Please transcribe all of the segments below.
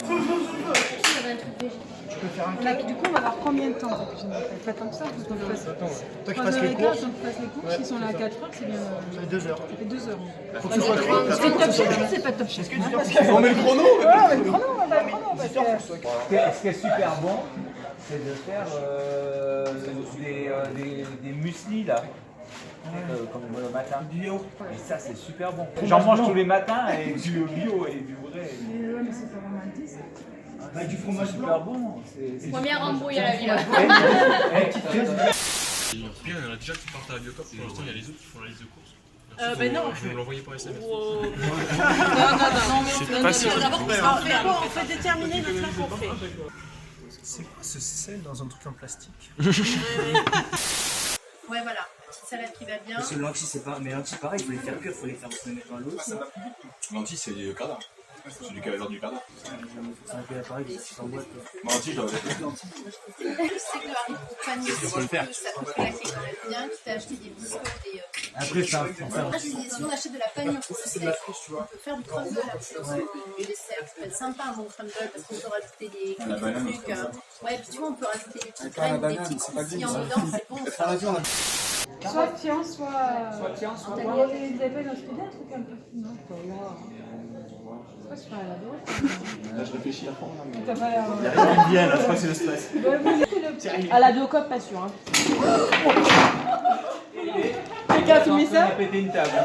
Tu peux faire un Là, du coup, on va avoir combien de temps de cuisine? Pas tant que ça, faut qu'on le fasse. Toi qui fasses les courses. Quand on fasse les courses, s'ils sont là à 4 heures, c'est bien. Ça fait 2 heures. Ça fait 2 heures. Faut que ce soit très. C'est top chef ou c'est pas top chef? On met le chrono. Ouais, on met le chrono, on met le chrono. Parce que... Ce qui est super bon, c'est de faire des mueslis là. Comme le matin. Et ça, c'est super bon. J'en mange tous les matins et du bio et du vrai. Ouais, mais c'est pas vraiment indice. Avec du fromage Super bon. Première embrouille à la vie là. Bien, il y en a déjà qui partent à la Biocop. Pour l'instant, il y a les autres qui font la liste de courses. Ben non. Je vais vous l'envoyer par SMS. Non, C'est pas sûr. d'abord, on fait déterminer notre plat qu'on fait. C'est quoi ce sel dans un truc en plastique? Ouais, voilà. Petite salade qui va bien. Parce que lentilles, c'est pas. Mais lentilles, pareil, il faut les faire cuire, il faut les mettre dans l'eau. Lentilles, c'est du canard. C'est du canard du canard. C'est un peu pareil, c'est en boîte. Lentilles, j'en ai Je sais que le Harry pour panier, ça peut claquer quand même bien. Tu t'as acheté des biscottes, des. Après, ça. Si on achète de la panure, on peut faire du crumble avec des desserts. Ça peut être sympa un bon crumble parce qu'on peut rajouter des trucs. Ouais, puis tu vois, on peut rajouter des petites graines, des petits croustillants dedans, c'est bon. Soit tiens, soit tiens, soit Vous avez pas une autre idée, un truc un peu. Non, quoi. C'est pas super à la droite. Là, je réfléchis à fond. T'as pas l'air. Il y a rien qui vient là, je crois que c'est le stress. À la Biocop, pas sûr. Hein. Quelqu'un a filmé ça?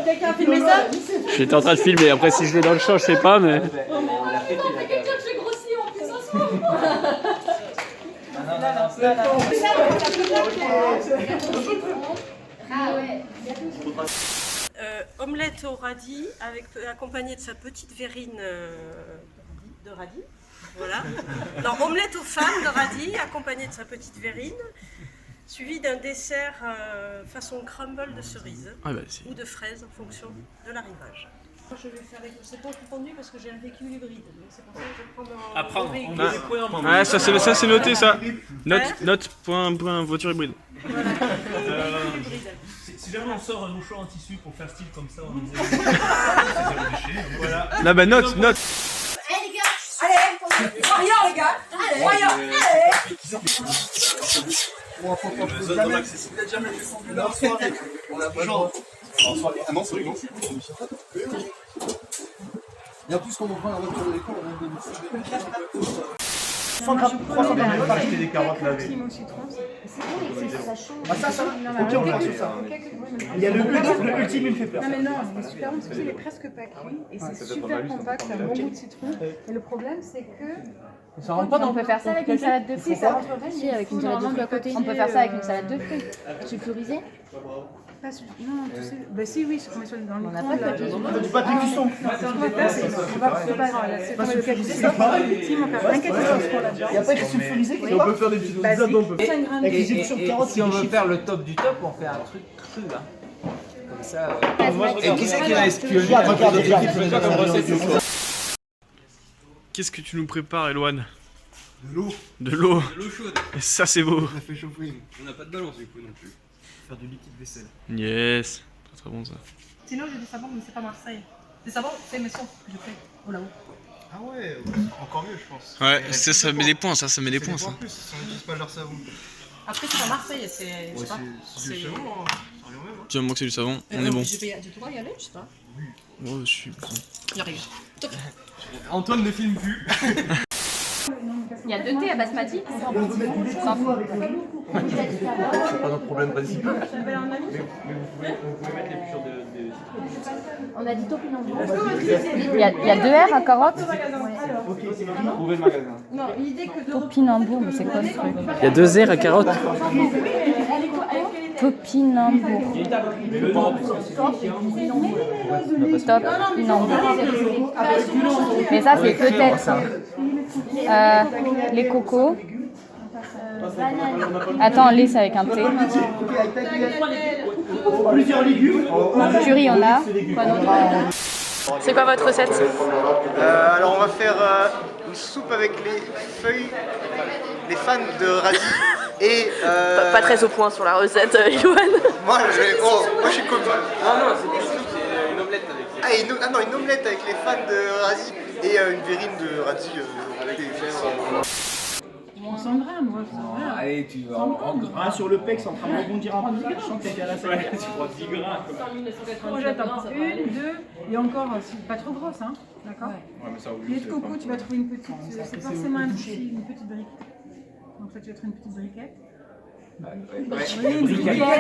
Quelqu'un a filmé ça? J'étais en train de filmer, après si je l'ai dans le champ, je sais pas, mais... Quelqu'un que j'ai grossi en plus un soir. Ah ouais. Omelette au radis accompagnée de sa petite verrine de radis. Voilà. Non, omelette aux femmes de radis accompagnée de sa petite verrine, suivie d'un dessert façon crumble de cerise ou de fraise en fonction de l'arrivage. Je vais faire c'est pas confondu parce que j'ai un véhicule hybride, donc c'est pour ça que je prends mon véhicule. Ah, ça c'est noté ça. Note point voiture hybride. Voilà. Si jamais on sort un mouchoir en tissu pour faire style comme ça, on nous voilà. Là bah note. Allez les gars, allez, voyons les gars, allez, voyons, allez. On a pas le droit. Ah non, c'est vrai, non. Et en plus, quand on prend la voiture de l'école, on a 300 grammes, pas acheter des carottes lavées. Au citron, Ah ça, ok, on va sur ça. Il y a le ultime, il me fait peur. non mais non, il est super bon parce qu'il est presque pas cuit et c'est super compact, c'est un bon goût de citron. Et le problème c'est que On peut faire ça avec une salade de fruits. ça rentrerait, Si, avec une salade de fruits à côté. On peut faire ça avec une salade de fruits. Sulfurisée. pas sur... Non, tu sais... Bah si, oui, on met sur dans le micro-ondes. On n'a pas de papier. Du papier cuisson. Ce qu'on va faire, c'est... On va faire... C'est pas grave, là, c'est pas le cas du sel. Si, on va faire un café sur ce qu'on a déjà. Et après, je suis sulfurisé. Et on peut faire des petites pizzas, on peut faire. Et si on veut faire le top du top, on fait un truc cru là. Comme ça. Et qui c'est qui l'a espionné? Qu'est-ce que tu nous prépares, Eloane? De l'eau. De l'eau. De l'eau chaude. Et ça c'est beau. On a fait chauffer. On n'a pas de balance du coup non plus. Faire du liquide vaisselle. Yes. Très très bon ça. Sinon, j'ai des savons, mais c'est pas Marseille. Des savons, c'est mes sons que je fais. Oh là-haut. Ah ouais, encore mieux je pense. Ouais, ça met des points, ça met des points ça. En plus, on n'utilise pas leur savon. Après, c'est pas Marseille, c'est... Je sais pas. C'est du savon, hein. Ça revient au même. Tu vas me manquer du savon, on est bon. Tu dois y aller, je sais pas. Oh, je suis... Il arrive. Antoine ne filme plus. Il y a 2 thés à basmati. On peut mettre du lait S'en fout. C'est pas notre problème principal. On a dit topinambour. Il y a 2 R à carottes. Trouvez le magasin. Non, l'idée que de... Topinambour, mais c'est quoi ce truc? Il y a 2 R à carottes. Topinambour. Topinambour. Mais ça, c'est peut-être ça. Les cocos. Attends, lait, c'est avec un T. Plusieurs légumes. Curry, on a. Quoi d'autre? C'est quoi votre recette? Alors on va faire une soupe avec les feuilles, les fans de radis et... Pas très au point sur la recette, Yoann. Moi je suis comme... Non, c'est une omelette avec les... une omelette avec les fans de radis et une verrine de radis avec des fèves. On sent le grain, moi. Allez, tu vas en Ah, sur le pec, c'est en train de rebondir un peu. Je sens que t'es à la salle. tu prends 10 grains. Courgette, t'en prends une, deux, et encore, c'est pas trop grosse, hein. D'accord. Les de coco, tu vas trouver une petite, c'est forcément une petite brique. Donc ça, tu vas trouver une petite briquette.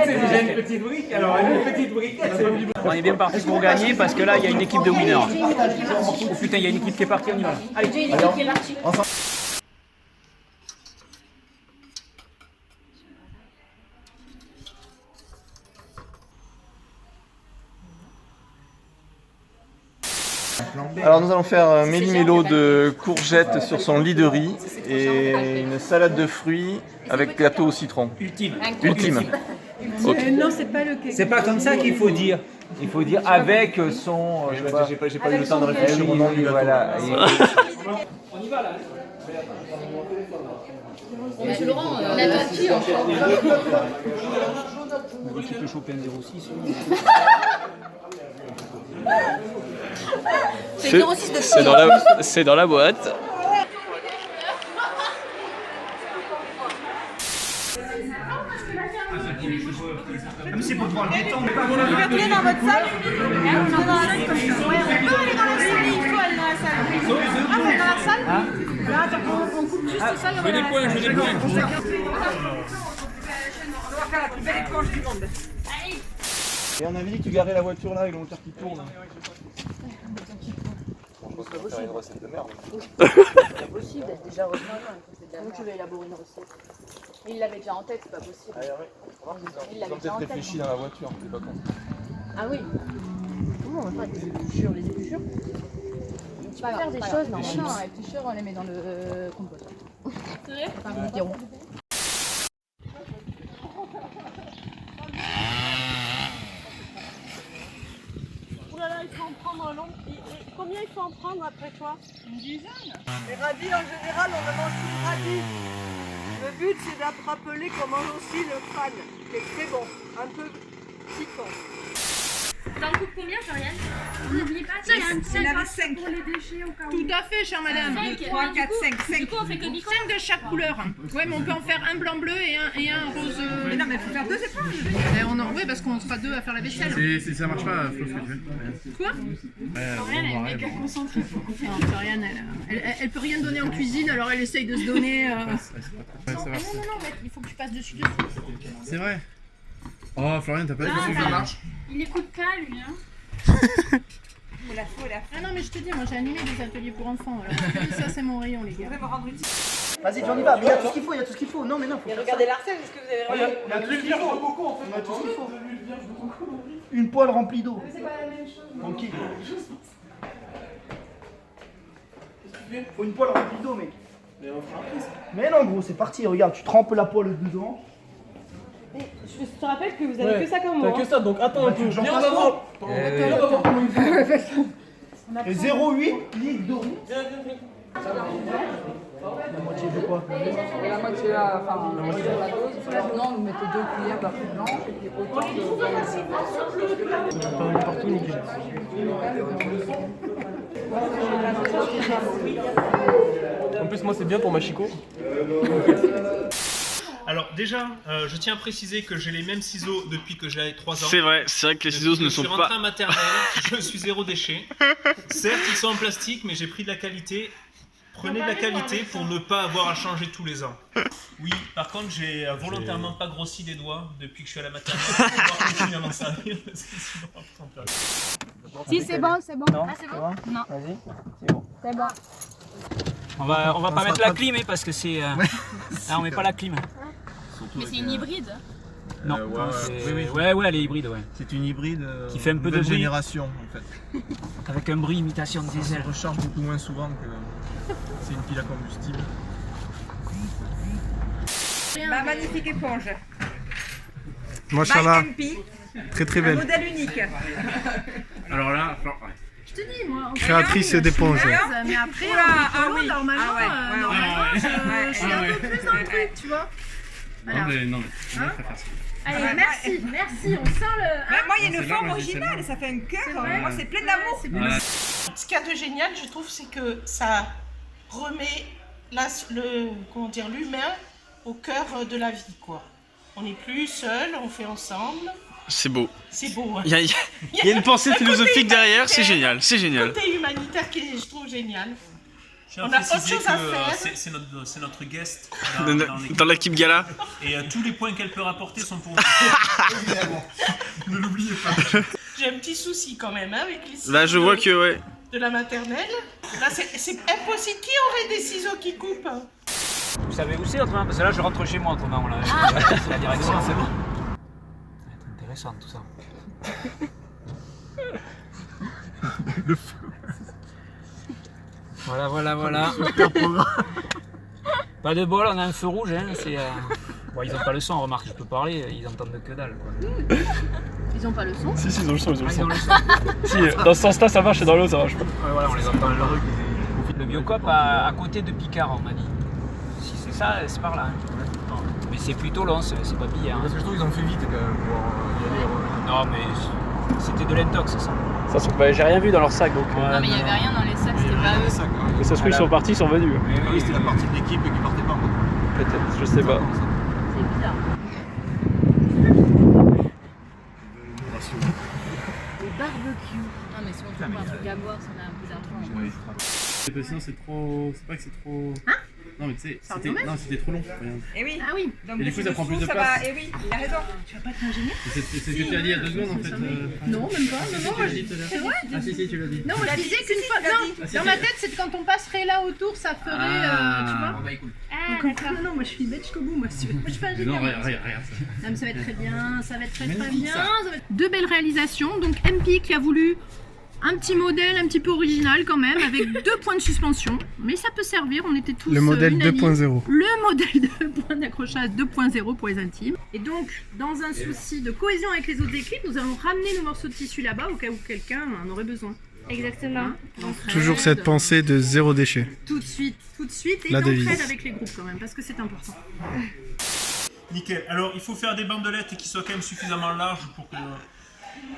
C'est déjà une petite brique, alors une petite briquette. On est bien parti pour gagner parce que là il y a une équipe de winners. Oh putain, il y a une équipe qui est partie, on y va. Allez, J'ai une équipe qui est partie. Alors nous allons faire un méli-mélo de courgettes sur son lit de riz et une salade de fruits avec gâteau au citron. Ultime. Non, c'est pas le cake. C'est pas comme ça qu'il faut dire. Il faut dire avec son. J'ai pas eu le temps de réfléchir au nom du gâteau. Voilà. On y va là. Monsieur Laurent, on attend qui encore? Qui peut choper un 06. C'est dans la boîte. C'est pour pouvoir le détendre. Vous retournez dans votre salle? Vous retournez dans la salle comme ça. Ouais, on peut aller dans la salle, il faut aller dans la salle. Ah, vous êtes dans la salle? Là, attends, on coupe juste ça, il y aura la salle. Je veux des points. On va faire la plus belle éponge du monde. Et on avait dit que tu garais la voiture là avec le moteur qui tourne. Je pense qu'on va faire une recette de merde. C'est pas possible d'être déjà revenu. Comment tu veux élaborer une recette? Il l'avait déjà en tête, c'est pas possible. Ils ont peut-être réfléchi dans la voiture, c'est pas con. Ah oui. Comment on va faire des épluchures? Les épluchures? Tu peux faire des choses normalement. Non, les épluchures, on les met dans le compost. C'est vrai? Enfin, nous dirons. Oulala, il faut en prendre un long. Combien il faut en prendre après toi? Une dizaine. Les radis, en général, on ne mange plus de radis. Le but, c'est d'appeler qu'on mange aussi le fan, qui est très bon, un peu piquant. T'en coupes combien, Floriane? N'oublie pas, il y a 5 pour les déchets au cas où. Tout à fait, chère madame. 2, 3, 4, 5. Du coup, on fait que 5 de chaque couleur. Ouais, mais on peut en faire un blanc-bleu et un rose. Mais non, mais il faut faire 2 éponges. Oui, parce qu'on sera 2 à faire la vaisselle. Ça marche pas, Flo, ce que tu fais. Quoi? Floriane, elle est méga concentrée. Non, Floriane, elle peut rien donner en cuisine, alors elle essaye de se donner. Ça va. Non, il faut que tu passes dessus. C'est vrai. Oh, Florian, t'as pas dit que ça marche? Il écoute pas, lui, hein. Ah non, mais je te dis, moi j'ai animé des ateliers pour enfants. Alors, ça, c'est mon rayon, les gars. Vas-y, on y va. Mais il y a tout ce qu'il faut, il y a tout ce qu'il faut. Non, mais non. Et regardez la recette, est-ce que vous avez regardé? Il y a tout ce qu'il faut. On a tout ce qu'il faut. Une poêle remplie d'eau. C'est pas la même chose. Tranquille. Faut une poêle remplie d'eau, mec. Mais non, gros, c'est parti. Regarde, tu trempes la poêle dedans. Je te rappelle que vous avez que ça comme moi. T'as que ça, donc attends un peu. Viens en avant. Et 0,8 litres d'eau. La moitié de quoi? La moitié là, enfin, la moitié de la dose. Maintenant, vous mettez 2 cuillères d'affaires blanche et puis autant En plus, moi, c'est bien pour ma chico. Alors déjà, je tiens à préciser que j'ai les mêmes ciseaux depuis que j'ai 3 ans. C'est vrai que les ciseaux ne sont Je suis pas. rentré en maternelle, je suis zéro déchet. Certes, ils sont en plastique, mais j'ai pris de la qualité. Prenez de la qualité pour ne pas avoir à changer tous les ans. Oui, par contre, j'ai volontairement pas grossi des doigts depuis que je suis à la maternelle pour pouvoir continuer à m'en servir. Parce que sinon, on peut pas. Si, c'est bon, c'est bon. Non, Ah, c'est bon? Non. Vas-y, c'est bon. C'est bon. On va pas mettre la clim parce que c'est. Là, on met pas la clim. Mais c'est une hybride. Non, ouais, elle est hybride, ouais. C'est une hybride Qui fait un peu de bruit. génération en fait. Avec un bruit imitation de diesel. Elle recharge beaucoup moins souvent que c'est une pile à combustible. Ma magnifique éponge. Machallah, MP, très très un belle. modèle unique. Alors là, Je te dis, moi, Créatrice d'éponge. mais après, normalement, je suis un peu plus dans le truc, tu vois. Voilà. Non, mais Hein je préfère ça. Allez, merci, on sent le... Moi, il y a une forme originale, ça fait un cœur. Moi, c'est plein d'amour. Voilà. Ce qu'il y a de génial, je trouve, c'est que ça remet l'humain au cœur de la vie, quoi. On n'est plus seul, on fait ensemble. C'est beau. C'est beau. Hein. Il y a une pensée philosophique derrière, c'est génial, c'est génial. Le côté humanitaire qui est, je trouve, génial. Je tiens On à a autre préciser chose à que faire. c'est notre guest Dans l'équipe gala. Et tous les points qu'elle peut rapporter sont pour nous. Ne l'oubliez pas. J'ai un petit souci quand même hein, avec les ciseaux Là, je vois que, ouais. de la maternelle. Là, c'est impossible. Qui aurait des ciseaux qui coupent? Vous savez où c'est autrement? Parce que là, je rentre chez moi autrement. Là. C'est la direction, c'est bon. Ça va être intéressant tout ça. Le feu. Voilà. Pas de bol, on a un feu rouge. Hein, bon, ils ont pas le son, remarque, je peux parler, ils entendent que dalle. Quoi. Ils ont pas le son? Si, ils ont le son, Ils ont le son. Si, dans ce sens-là, ça marche et dans l'autre, ça marche pas. Ouais, voilà, on les entend. Le Biocop à côté de Picard, on m'a dit. Si c'est ça, c'est par là. Hein. Mais c'est plutôt long, c'est pas billard. Parce que je trouve qu'ils ont fait vite quand même pour y aller. Non, mais c'était de l'intox, ça. Ça se trouve, j'ai rien vu dans leur sac donc. Non, mais il y avait rien dans les sacs, c'était pas eux. Mais ça se trouve, ils sont partis, ils sont venus. Oui, c'était la partie de l'équipe qui partait pas. Peut-être, je sais pas. C'est bizarre. Des barbecues. Non, mais si on trouve un truc à boire, ça a un peu d'argent. Sinon, c'est trop. C'est pas que c'est trop. Hein? Non, mais tu sais, c'était trop long. Regarde. Et oui. Ah oui. Donc, Et du coup, ça prend plus de ça place. va. Et oui, il a raison. Tu vas pas t'ingénier? C'est ce que tu as dit il y a 2 secondes en fait. Non, même pas. Si, Non, tu l'as dit tout à l'heure. c'est vrai. Ah, si, tu l'as dit. Non, moi je disais qu'une fois. Non, dans ma tête, c'est quand on passerait là autour, ça ferait. Tu vois? Bah écoute. Ah, d'accord. Non, moi je suis bête jusqu'au bout, moi. Moi je fais ingénieur. Non, regarde ça. Non, mais ça va être très bien, ça va être très bien. Magnifique, ça. Deux belles réalisations. Donc MP qui a voulu un petit modèle un petit peu original quand même, avec 2 points de suspension. Mais ça peut servir, on était tous Le modèle unanimes. 2.0. Le modèle de point d'accrochage 2.0 pour les intimes. Et donc, dans un souci de cohésion avec les autres équipes, nous allons ramener nos morceaux de tissu là-bas au cas où quelqu'un en aurait besoin. Exactement. Toujours cette pensée de zéro déchet. Tout de suite. Et La d'entraide devise. avec les groupes quand même, parce que c'est important. Nickel. Alors, il faut faire des bandelettes qui soient quand même suffisamment larges pour que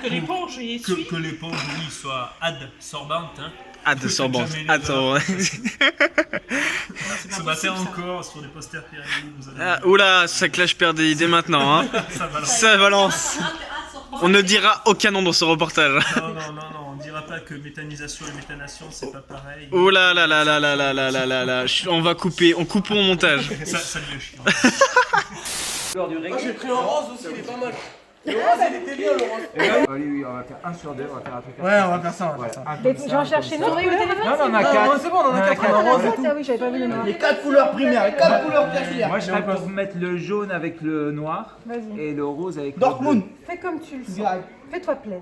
l'éponge essuie. que l'éponge, oui, soit adsorbante. Hein. Adsorbante. Ce matin encore, sur des posters Pirelli, vous avez... Ah, oula, ça clash perd des idées maintenant. Hein. Ça balance. On ne dira aucun nom dans ce reportage. Non, on dira pas que méthanisation et méthanation, c'est pas pareil. Oh là là là là là là là là là là. On va couper, on coupe au montage. Ça devient chiant. Ah, j'ai pris un rose aussi, il est pas mal. Le rose, il était bien, le rose. Oui, on va faire 1 sur 2, on va faire un truc. Ouais, on va faire ça, J'en cherchais notre couleur. Non, on en a 4. C'est bon, on en a 4 en rose et tout. Ah oui, j'avais pas vu le noir. Les 4 couleurs primaires, les 4 couleurs tertiaires. Moi, je serais pour mettre le jaune avec le noir et le rose avec le Dortmund. Fais comme tu le sens. Fais-toi plaisir.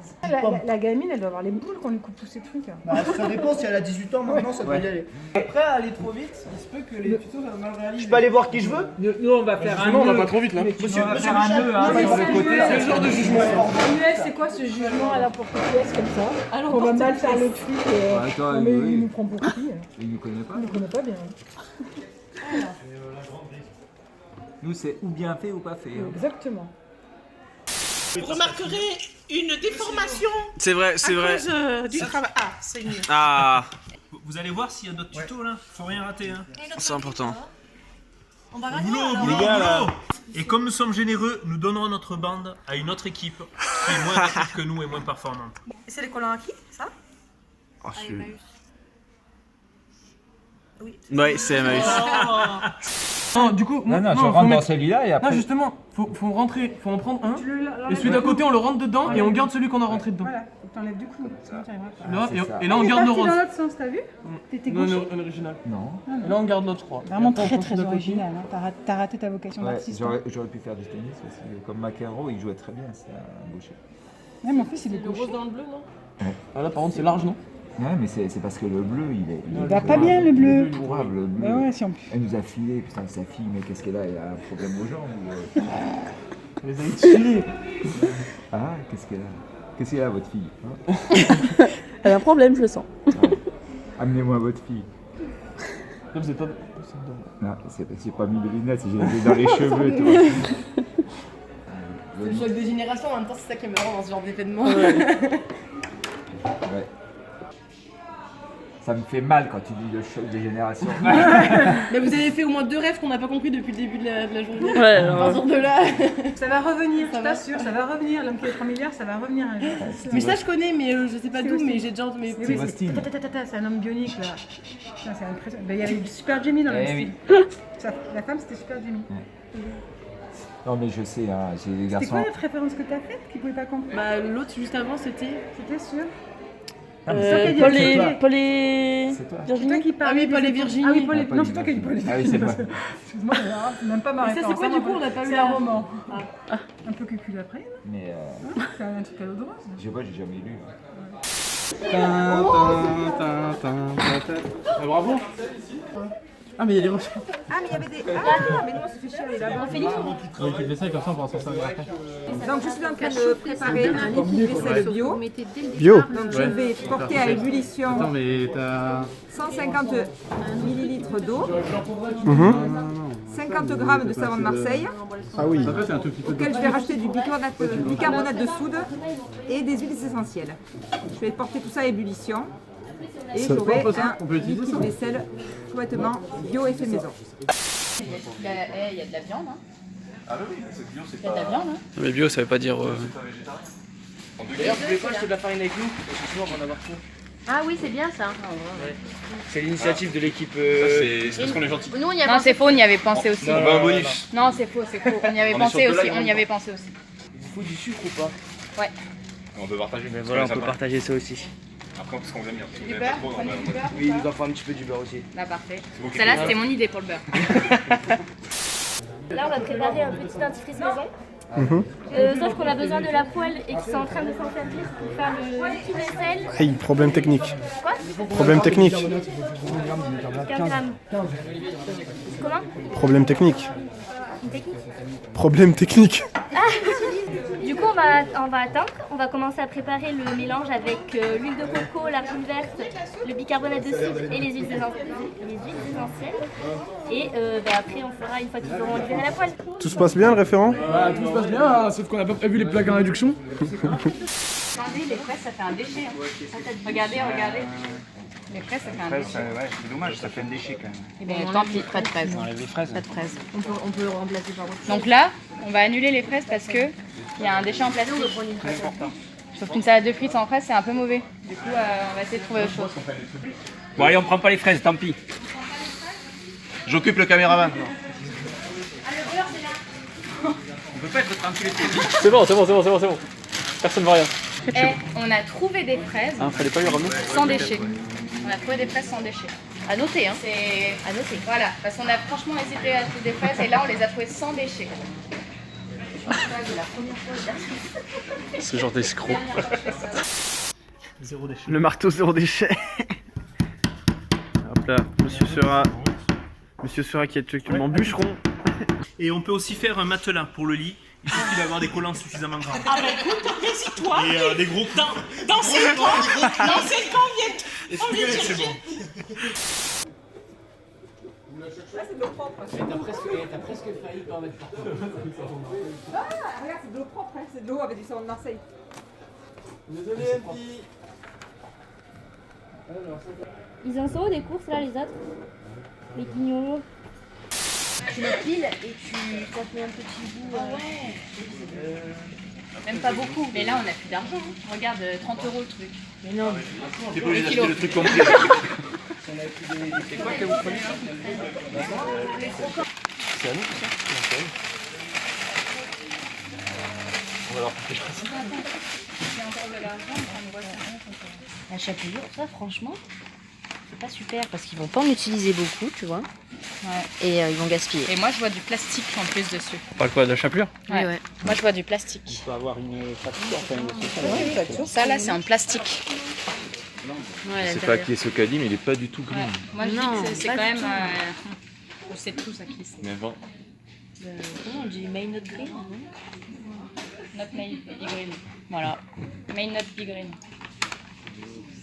La gamine, elle doit avoir les boules qu'on lui coupe tous ces trucs. Bah, ça dépend, si elle a 18 ans maintenant, ça peut y aller. Après, à aller trop vite, il se peut que les tutos soient mal réalisés. Je peux aller voir qui je veux? Nous, on va faire un nœud. on va pas trop vite là. Monsieur, On va monsieur faire un Michel, nœud hein, sur le côté. quel genre de jugement? Samuel, c'est quoi ce jugement à n'importe pièce comme ça? On va mal faire le truc. Attends, Mais il nous prend pour qui? Il nous connaît pas. Il nous connaît pas bien. Nous, c'est ou bien fait ou pas fait. Hein. Exactement. Vous remarquerez une déformation. C'est vrai, c'est vrai. À cause du travail. Ah, c'est mieux. Ah, Vous allez voir s'il y a d'autres tutos là, faut rien rater. Hein. c'est important. On va gagner. Boulot. Et comme nous sommes généreux, nous donnerons notre bande à une autre équipe qui est moins rapide que nous et moins performante. Et c'est les collants à qui, ça? Oh, ouais, c'est Emmaüs. Non, du coup, tu faut rentres dans mettre- celui-là et après. Non, justement, faut rentrer, faut en prendre un. Et celui d'à côté, on le rentre dedans et on garde celui qu'on a rentré dedans. Voilà, t'enlèves du coup. Sinon, t'y arriveras pas. Là, c'est ça. et là, on garde nos roses. dans l'autre sens, t'as vu? T'étais Non, gaucher. un original. Non. Et là, on garde notre, je crois. Vraiment Et après, on très continue très d'à côté. original. Hein. T'as raté ta vocation Ouais, d'artiste. j'aurais pu faire du tennis aussi. Comme McEnroe, il jouait très bien, c'est un gaucher. Ouais, mais en fait, c'est des gauchers. dans le bleu, non? Ah, là, par contre, c'est large, non? Ouais, mais c'est parce que le bleu, il va pas bien, le bleu. Pourrave, le bleu. Bah ouais, si on peut. Elle nous a filé, putain, sa fille, mais qu'est-ce qu'elle a? Elle a un problème aux jambes ou, Elle les a utilisés. Ah, qu'est-ce qu'elle a, votre fille hein? Elle a un problème, je le sens. Amenez-moi votre fille. Là, vous êtes pas. Non, c'est pas mis de lunettes, j'ai les dans les cheveux, tu vois. C'est le choc des générations, en même temps, c'est ça qui est marrant dans ce genre d'événement. Ouais. Ça me fait mal quand tu dis le choc des générations. Mais vous avez fait au moins 2 rêves qu'on n'a pas compris depuis le début de la journée. Ouais, à partir de là. Ça va revenir, je t'assure, ça va revenir. L'homme qui est 3 milliards, ça va revenir un jour. Mais ça, je connais, mais je sais pas d'où, mais j'ai déjà entendu. Oui, c'est un homme bionique là. Putain, c'est impressionnant. Il y avait Super Jamie dans le style. La femme, c'était Super Jamie. Non, mais je sais, hein, j'ai des garçons. C'est quoi la référence que t'as faite qui pouvait pas comprendre? Bah, l'autre juste avant, c'était. C'était sûr. Paul et C'est toi qui parles. Ah oui, Paul et Virginie. Ah oui, Paul et... Non, c'est toi qui as dit Paul et Ah oui, c'est moi. Excuse-moi, c'est même pas ma référence. Ça, c'est quoi du coup? On n'a pas eu C'est la un roman. Un peu cucul après. Mais C'est un truc à l'eau de rose. je sais pas, j'ai jamais lu. Bravo. Ah, mais il y a des refs. Ah, mais il y avait des. Ah, mais nous on se fait chier là-bas. Oui, qui fait ça, comme ça, on pourra s'en servir après. Donc je suis en train de préparer un liquide vaisselle bio. Bio. Donc je vais porter à ébullition Attends, mais t'as. 150 ml d'eau, 50 g de savon de Marseille, Ah oui. Après, c'est un tout petit peu de. auquel je vais rajouter du bicarbonate de soude et des huiles essentielles. Je vais porter tout ça à ébullition et j'aurai On peut un utiliser liquide ça vaisselle chouettement bio et fait maison. Il y a de la viande, hein. Ah bah oui, c'est bio, c'est Il y a de la viande, hein. Mais bio, ça veut pas dire. D'ailleurs, tu voulais pas acheter de la farine avec nous? Parce que sinon, on va en avoir trop. Ah oui, c'est bien ça. C'est l'initiative de l'équipe. c'est parce qu'on est gentil. Nous, on y a Non, c'est faux, on y avait pensé aussi. On veut un bonus. Non, c'est faux, c'est faux. On y avait On est pensé sur deux aussi. là, On y avait pensé aussi. Il faut du sucre ou pas? Ouais. On peut partager. Mais voilà, on peut partager ça aussi. Après, parce qu'on vous aime bien. Si vous Du aimez beurre, pas trop, prenez du beurre. Oui, il nous en faut un petit peu du beurre aussi. Bah parfait. vous qui Celle-là, faites. c'était mon idée pour le beurre. Là, on va préparer un petit dentifrice maison. Sauf qu'on a besoin de la poêle et qu'ils sont en train de s'en servir pour faire le liquide vaisselle. Hey, problème technique. Quoi? Problème technique. 15 grammes. Comment? Problème technique. Une technique? Problème technique. Ah. Du coup, on va attendre. On va commencer à préparer le mélange avec l'huile de coco, l'argile verte, le bicarbonate de soude et les huiles essentielles. Et après, on fera une fois qu'ils auront libéré la poêle. Tout se passe bien, le référent? Bah, tout se passe bien, hein, sauf qu'on n'a pas prévu les plaques en réduction. Attendez, les fraises, ça fait un déchet. Hein. Regardez. Les fraises, ça fait un déchet. Ouais, c'est dommage, ça fait un déchet quand même. Eh bien, tant pis, pas de fraises. On enlève les fraises. Pas de fraises. On peut remplacer par autre chose. Donc là, on va annuler les fraises parce que il y a un déchet en plastique. Sauf qu'une salade de frites sans fraises, c'est un peu mauvais. Du coup, on va essayer de trouver autre chose. Bon, allez, on prend pas les fraises, tant pis. J'occupe le caméraman. On peut pas être tranquille. C'est bon. Personne ne voit rien. Et on a trouvé des fraises Fallait pas lui ramener. sans déchets. On a trouvé des fraises sans déchets. À noter, hein. C'est à noter. Voilà, parce qu'on a franchement hésité à acheter des fraises et là, on les a trouvées sans déchets. Ce genre d'escroc. Zéro déchet. Le marteau zéro déchet. Hop là, Monsieur Sera qui est actuellement bûcheron. Et on peut aussi faire un matelas pour le lit. Il suffit d'avoir des collants suffisamment grands. Ah bah écoute, résiste-toi. Et des gros temps. Dans 5 ans, viens. C'est bon. Là, c'est de l'eau propre. T'as presque failli pas en mettre partout. Ah, regarde, c'est de l'eau propre, hein. C'est de l'eau avec du savon de Marseille. Désolé, MP. Ils en sont où des courses là, les autres? Les guignols. Tu le piles et tu t'en fais un petit bout. Même pas beaucoup. Mais là, on a plus d'argent. Hein. Regarde, 30 € le truc. Mais non. T'es pas obligé d'acheter le truc complet. C'est quoi que vous prenez? C'est à nous tout ça? On va leur faire La chapelure, ça franchement, c'est pas super parce qu'ils vont pas en utiliser beaucoup, tu vois. Ouais. Et ils vont gaspiller. Et moi, je vois du plastique en plus dessus. On parle quoi, de la chapelure? Ouais. Ouais. Moi, je vois du plastique. On peut avoir une facture, Ça, là, c'est en plastique. Ouais, C'est pas qui est ce caddie, mais il est pas du tout gris. Ouais. Moi, je dis Non, que c'est pas quand du même... tout. On sait tout, ça qui c'est. Mais bon. Comment on dit? Main not green? Not made be green. Voilà. May not be green.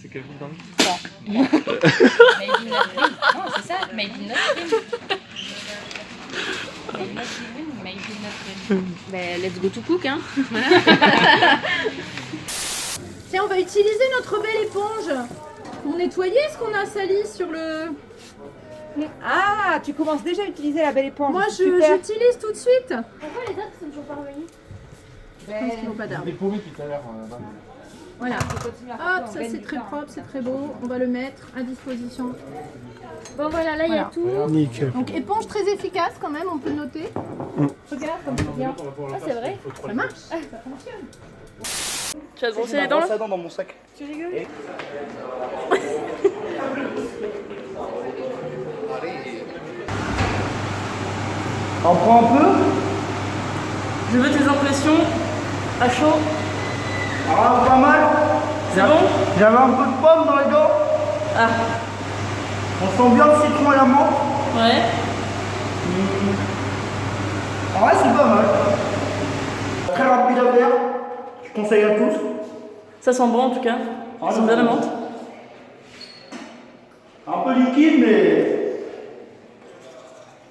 C'est quel bout dans le Made in not green. Non, c'est ça. Made in Notre Made in Notre Ben, let's go to cook, hein. Voilà. Tiens, on va utiliser notre belle éponge pour nettoyer ce qu'on a sali sur le... Ah, tu commences déjà à utiliser la belle éponge. Moi, super. j'utilise tout de suite. Pourquoi les autres sont toujours pas revenus? Parce qu'ils n'ont pas d'arbre. Des paumés tout à l'heure. Voilà. Hop, ça c'est très propre, c'est très beau. On va le mettre à disposition. Bon voilà, là il y a tout. Nickel. Donc éponge très efficace quand même, on peut noter. Regarde comme c'est bien. Ah c'est vrai. Ça marche, ça fonctionne. Tu vas te brosser les dents là? Ça dans mon sac. Tu rigoles? On prend un peu. Je veux tes impressions à chaud. Ah, pas mal. C'est bon? J'avais un peu de pomme dans les dents. Ah. On sent bien le citron et la menthe. Ouais. En vrai, c'est pas mal. Très rapide à faire. Je conseille à tous. Ça sent bon en tout cas. Ça sent bien la menthe. Un peu liquide, mais.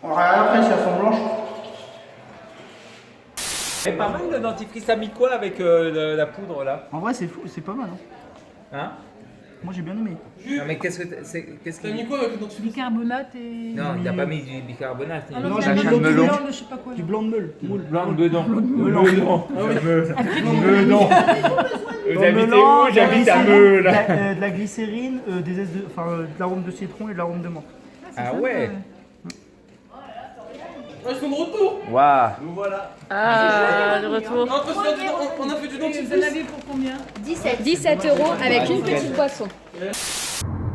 Ouais, après, si elles sont blanches. C'est pas mal le dentifrice, t'as mis quoi avec la poudre là? En vrai, c'est fou, c'est pas mal. Hein? Moi, j'ai bien aimé. Non, mais qu'est-ce que T'as mis quoi avec le dentifrice? Bicarbonate et... Non, il n'a pas mis du bicarbonate. Ah non, il il a a mis mis du du melon. blanc de je sais pas quoi. Du blanc de meule. Blanc de bedon. Melon. Melon. Melon. Vous habitez où? J'habite à Meule. De la glycérine, de l'arôme de citron et de l'arôme de menthe. Ah ouais. Ils sont de retour. Waouh. Nous voilà. Ah, de retour. On a fait du dentifrice. Vous en avez pour combien? 17 € avec une petite boisson.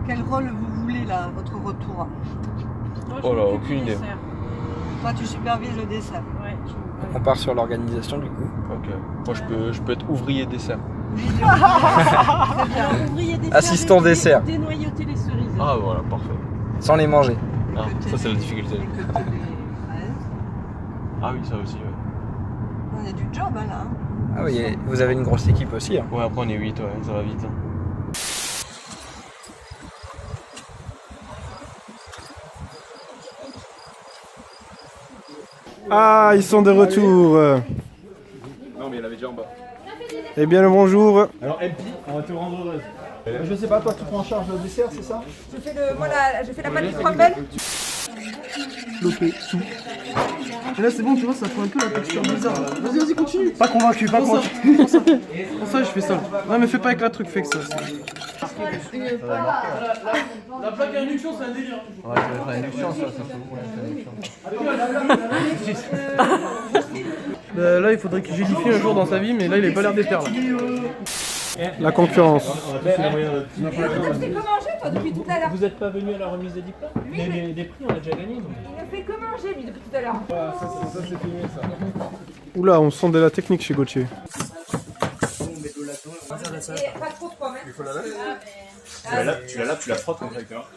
Quel rôle vous voulez là, votre retour? Oh là, aucune idée. Toi, tu supervises le dessert. Ouais. On part sur l'organisation du coup. Ok. Moi je peux être ouvrier dessert. Très bien. Ouvrier dessert. Assistant dessert. Dénoyauter les cerises. Ah voilà, parfait. Sans les manger. Ah, ça c'est la difficulté. Ah oui, ça aussi, ouais. Il y a du job hein, là. Ah oui, vous avez une grosse équipe aussi. Hein. Ouais, après on est 8, ouais, ça va vite. Ah, ils sont de retour. Non, mais il avait déjà en bas. Eh bien le bonjour. Alors MP, on va te rendre heureuse. Je sais pas, toi tu prends en charge le dessert, c'est ça? Je fais je fais la pâte du crumble. Lopé, sous. Et là c'est bon, tu vois, ça prend un peu la texture bizarre. Vas-y, continue. Pas convaincu, pas convaincu. Pour ça, je fais ça. Non, mais fais pas avec la truc, fais que ça. La plaque à induction, c'est un délire. Ouais, ça va être l'induction, ça Là, il faudrait qu'il gélifie un jour dans sa vie, mais là, il est pas l'air déter là. La concurrence. Tu fais que manger toi depuis tout à l'heure. Vous êtes pas venu à la remise des diplômes? Les prix, on a déjà gagné. Donc. Il ne fait que manger lui depuis tout à l'heure. Ça c'est filmé ça. Oula, on sent de la technique chez Gauthier. Et pas trop quand même. Il faut la laver. Tu la laves, tu la frottes comme ça avec toi.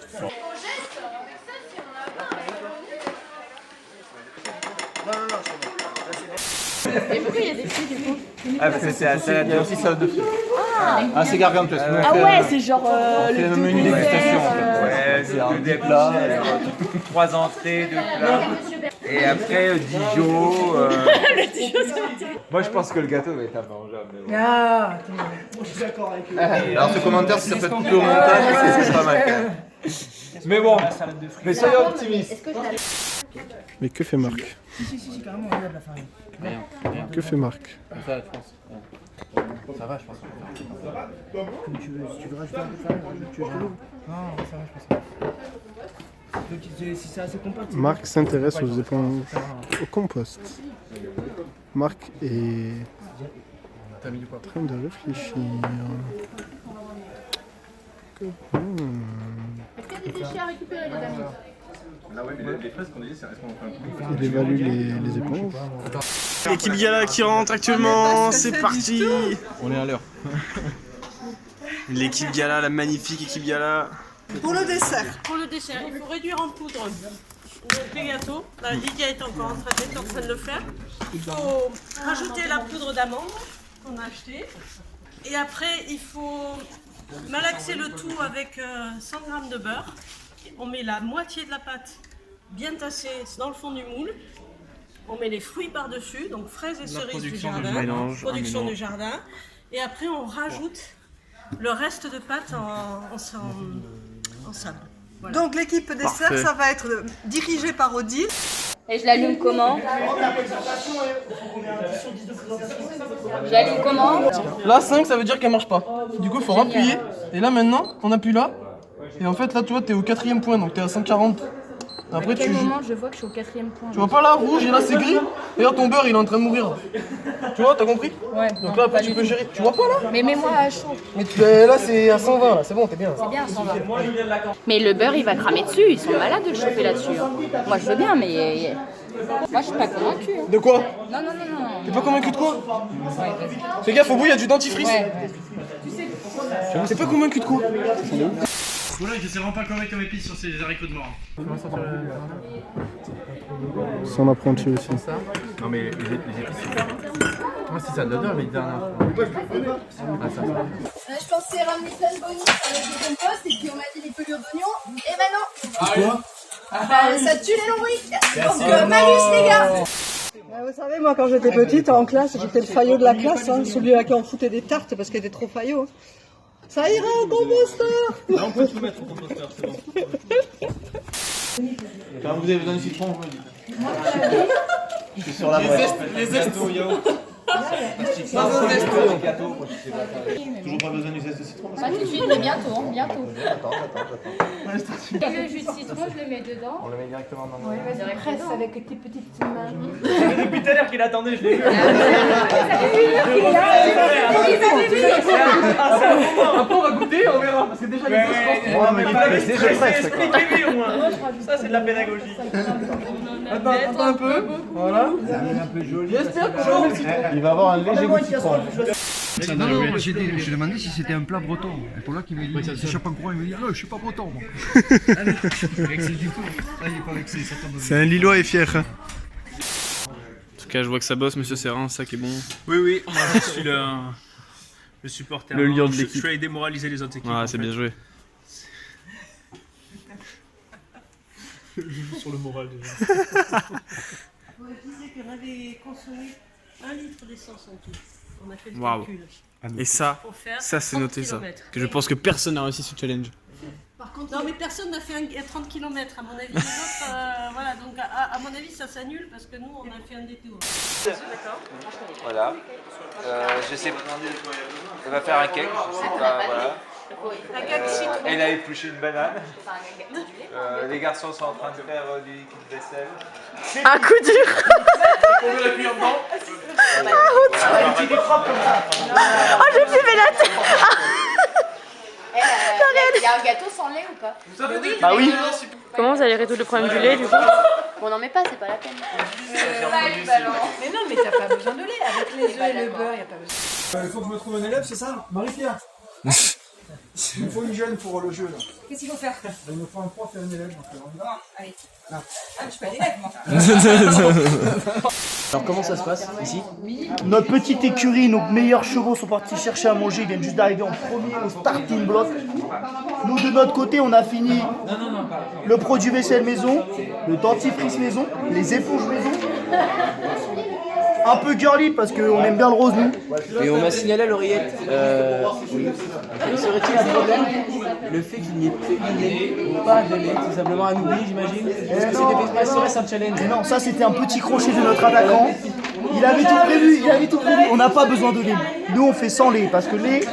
Et pourquoi il y a des fruits du coup? Ah, parce que c'est la salade, il y a aussi salade de fruits. Ah, c'est gargantues. Ah ouais, c'est genre le menu dégustation. Ouais, c'est deux plats, 3 entrées, 2 plats. Et après, Dijon. Moi, je pense que le gâteau va être immangeable. Ah, je suis d'accord avec eux. Alors, ce commentaire, si ça peut couper au montage, c'est pas mal quand même. Mais bon, mais soyons optimistes. Mais que fait Marc? Si, carrément, regarde la farine. Rien. Que fait Marc? Ça, je pense. Ça va, je pense. Comme tu veux, si tu veux rajouter un peu de farine, tu veux de l'eau. Non, ça va, je pense. Si c'est assez compact. Marc s'intéresse aux éponges, au compost. Marc est en train de réfléchir. Est-ce qu'il y a des déchets à récupérer les amis? Ah ouais, mais les fraises qu'on a dit, c'est est-ce qu'on fait un coup? Il évalue les éponges. L'équipe Gala qui rentre actuellement, c'est parti. On est à l'heure. L'équipe Gala, la magnifique équipe Gala. Pour le dessert. Pour le dessert, il faut réduire en poudre les gâteaux. Là, Lydia est encore en train de le faire. Il faut rajouter la poudre d'amande qu'on a achetée. Et après, il faut malaxer le tout avec 100 g de beurre. on met la moitié de la pâte bien tassée dans le fond du moule. On met les fruits par-dessus, donc fraises et cerises du jardin, production du jardin. Et après, on rajoute le reste de pâte en sable. Voilà. Donc l'équipe dessert, ça va être dirigé par Odile. Et je l'allume comment? Je l'allume comment? Là 5 ça veut dire qu'elle marche pas. Du coup il faut appuyer. Et là maintenant on appuie là. Et en fait là tu vois t'es au 4e point donc t'es à 140. Après, à quel moment je vois que je suis au 4e point? Tu vois pas là, rouge et là c'est gris. D'ailleurs ton beurre il est en train de mourir. Tu vois, t'as compris? Ouais. Donc là après tu peux gérer. Tu vois pas là? Mais mets-moi à chaud. Mais là c'est à 120 là, c'est bon, t'es bien. C'est bien à 120. Mais le beurre il va cramer dessus, ils sont malades de le chauffer là-dessus. Moi je veux bien mais... Moi je suis pas convaincue. De quoi? Non. T'es pas convaincu de quoi? Fais gaffe, au bout il y a du dentifrice. Ouais. T'es pas convaincu de quoi? Voilà, je sais vraiment pas comment comme épice sur ces haricots de mort. Son apprenti aussi. Non mais les épices c'est... Moi si ça donne mais dernière fois. Ah ça. Je pensais ramener plein de bonus avec le compost et puis on m'a dit les pelures d'oignons. Et ben non. Quoi? Ça tue les lombrics. Donc malus les gars. Vous savez, moi quand j'étais petite en classe, j'étais le faillot de la classe, hein, celui à qui on foutait des tartes parce qu'elle était trop faillot. Ça ira au composteur. Là on peut tout mettre au composteur, c'est bon. Quand vous avez besoin de citron, vous me dites. Je suis sur la brèche. Les zestes au yaourt. Toujours pas besoin du zeste de citron? Pas tout de suite mais bientôt, bientôt. Attends. Et le jus de citron je le mets dedans. On le met directement dans le... Ouais, vas-y, presse avec tes petites mains. Depuis tout à l'heure qu'il attendait, je l'ai vu. Après on va goûter, on verra. Parce que déjà les sauces Expliquez-lui au moins. Ça c'est de la pédagogie. Attends un peu. Voilà. J'espère qu'on va mettre le citron. Il va avoir un léger goût de citron. Non, j'ai demandé si c'était un plat breton. Et pour là qui me dit, c'est Chapancourt, il me dit, ah non, je suis pas breton moi. Vexé du tout. Là, il est pas vexé, ça tombe. C'est un Lillois et fier. En tout cas, je vois que ça bosse, monsieur Serrin, ça qui est bon. Oui, moi je suis le supporter. Le lion de l'équipe. Je suis allé démoraliser les autres équipes. Ah, c'est bien joué. Je joue sur le moral déjà. Je disais qu'on avait consommé 1 litre d'essence en tout. On a fait le Waouh. calcul. Et ça c'est noté ça. Que je pense que personne n'a réussi ce challenge. Par contre, non mais personne n'a fait 30 km à mon avis. Les autres, voilà, donc à mon avis ça s'annule parce que nous on a fait un détour. D'accord. Voilà. Je sais pas. Elle va faire un cake, je sais pas, voilà. Un cake citron. Elle a épluché une banane. Les garçons sont en train de faire du liquide vaisselle. Un coup dur. On veut la cuire dedans. Oh j'ai fumé la tête. Il y a un gâteau sans lait ou pas? Bah oui. Comment vous allez résoudre le problème du lait du coup? On n'en met pas, c'est pas la peine. Mais non, mais t'as pas besoin de lait. Avec les œufs et le beurre, y a pas besoin. Il faut que je me trouve un élève, c'est ça? Marie-Pierre. Il me faut une jeune pour le jeu là. Qu'est-ce qu'il faut faire? Il me faut un prof et un élève. Donc on y va. Allez. Je suis pas élève moi. Alors comment ça se passe ici? Notre petite écurie, nos meilleurs chevaux sont partis chercher à manger, ils viennent juste d'arriver en premier au starting block. Nous de notre côté on a fini le produit vaisselle maison, le dentifrice maison, les éponges maison. Un peu girly parce qu'on aime bien le rose nous. Et on m'a signalé à l'oreillette, serait-il un problème le fait qu'il n'y ait pas de lait, tout simplement un oubli j'imagine? Est-ce que c'était fait exprès? Serait-ce un challenge? Non, ça c'était un petit crochet de notre attaquant. Il avait tout prévu, on n'a pas besoin de lait. Nous on fait sans lait parce que lait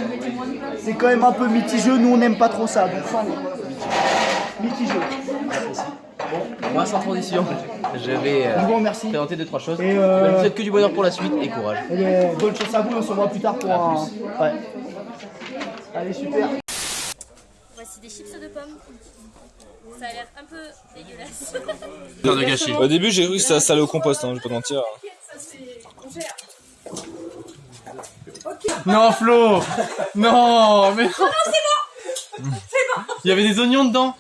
c'est quand même un peu mitigeux, nous on n'aime pas trop ça, donc sans lait. Mitigeux. Bon, moi sans transition, je vais présenter 2-3 choses. Et je vous souhaite que du bonheur pour la suite et courage. Bonne chance à vous, on se revoit plus tard pour un... Ouais. Allez, super. Voici des chips de pommes. Ça a l'air un peu dégueulasse. De gâcher. Au début, j'ai cru que c'était salé au compost, hein, je vais pas te mentir. Non Flo. Non mais... Oh non c'est bon. Il y avait des oignons dedans.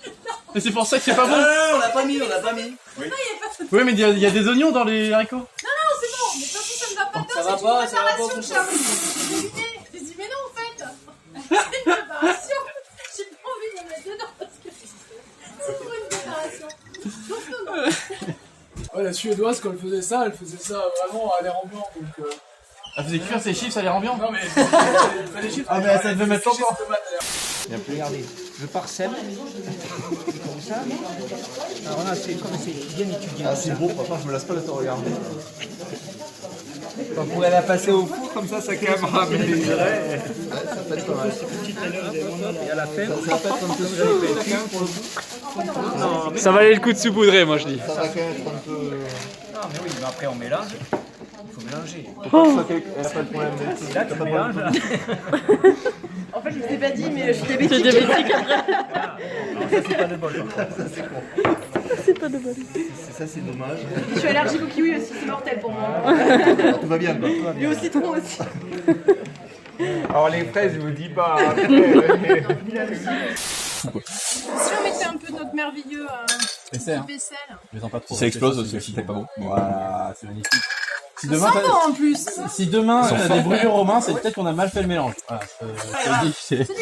Et c'est pour ça que c'est pas bon. On l'a pas mis. Oui, mais il y a des oignons dans les haricots. Non, c'est bon, mais de toute façon, ça ne va pas dedans, Ça va c'est pas, une ça va pas préparation, pour Charles. J'ai dit, mais non, en fait, c'est une préparation. J'ai pas envie de le mettre dedans parce que c'est pour une Ouais, la suédoise, quand elle faisait ça vraiment à l'air ambiant. Donc, elle faisait cuire ses chiffres à l'air ambiant. Non, mais elle fait des chiffres. Ah, mais ça devait mettre longtemps. Regardez, je parsème. Comme ça. Alors là, c'est comme c'est bien étudié. Ah, c'est beau, franchement, je me lasse pas de te regarder. On pourrait la passer au four, comme ça caméra m'aiderait. Ça peut être pas mal. Et à la fin, Ça peut être un peu pour le coup. Ça valait le coup de saupoudrer, moi je dis. Ça va quand même être un peu... non, mais oui, mais après on mélange. Il faut mélanger. Elle a pas de problème. Là, tu mélanges. En fait, je ne t'ai pas dit, mais je suis C'est diabétique. Ça, c'est pas de bol. Ça, c'est con. C'est pas de bol. Ça, c'est dommage. Je suis allergique au kiwi aussi, c'est mortel pour moi. Tout va bien, quoi. Et au citron aussi. Alors les fraises, je vous dis pas. Si on mettait un peu de notre merveilleux Vaisselle. vaisselle. Si ça explose, c'était pas beau. Voilà, c'est magnifique. Si Ça demain, sent bon en plus. si demain t'as des brûlures aux mains, c'est peut-être qu'on a mal fait le mélange. Voilà, je te le dis.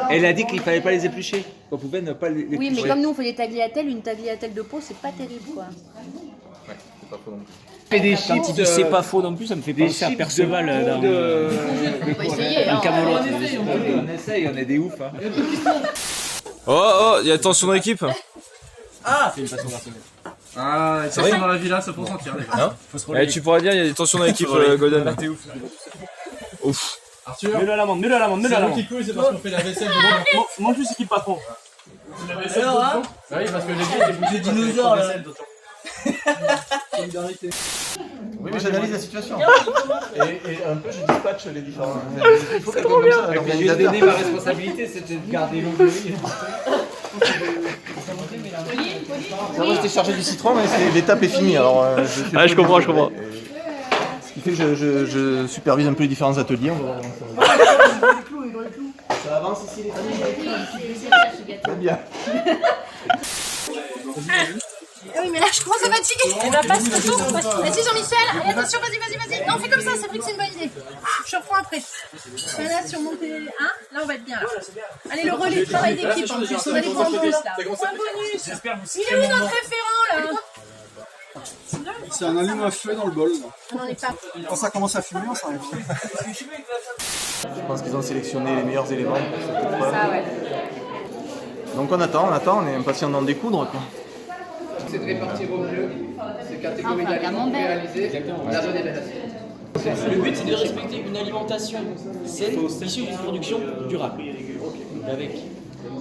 Elle a dit qu'il fallait pas les éplucher. Qu'on pouvait ne pas les Oui, mais éplucher. comme nous on fait des tagliatelles, une tagliatelle de peau c'est pas terrible quoi. Ouais, c'est pas faux non plus. Et des Quand chips il dit c'est pas faux non plus, ça me fait penser à Perceval dans On va essayer. dans Camelot. On essaye, on est des oufs. Hein. Oh, il y a tension dans l'équipe. C'est une passion personnelle. Ah, ça dans la villa, ça faut sentir les gars. Faut se relever. Tu pourras dire, il y a des tensions dans l'équipe, Golden. T'es ouf. Ouf. Arthur, Mets-le à l'amende, mets-le à l'amende, mets-le à c'est nous l'amende. qui coule, c'est parce qu'on fait la vaisselle dedans. Moi je sais pas trop. La vaisselle dedans. Bah oui, parce que les dinosaures là. Solidarité. Oui, mais j'analyse la situation. Et un peu, je dispatche les différents. Il faut que comme ça, J'ai donné ma responsabilité, c'était de garder l'eau de riz. Ça va, j'étais chargé du citron, mais l'étape est finie. Alors, Je comprends. Ce qui fait que je supervise un peu les différents ateliers. On va voir comment ça avance ici, les amis. C'est bien. Ah oui, mais là, je commence à fatiguer. Elle va pas se retourner. Vas-y, Jean-Michel. Allez, attention, vas-y. Non, fais comme ça, c'est vrai que c'est une bonne idée. Je reprends après. Là, surmonter. Hein? Là, on va être bien. Là. Allez, le relais, travail d'équipe en plus. On a des points bonus là. Points bonus. Il est où notre référent là? C'est un allume à feu dans le bol. On n'en est pas. Quand ça commence à fumer, on s'arrête. Je pense qu'ils ont sélectionné les meilleurs éléments pour cette épreuve. Ça ouais. Donc on attend, on est impatient d'en découdre, quoi. C'est de répartir au mieux ces catégories Enfin, d'aliments pour camembert. réaliser la zone évaluation. Le but c'est de respecter une alimentation saine issue d'une production durable. Avec.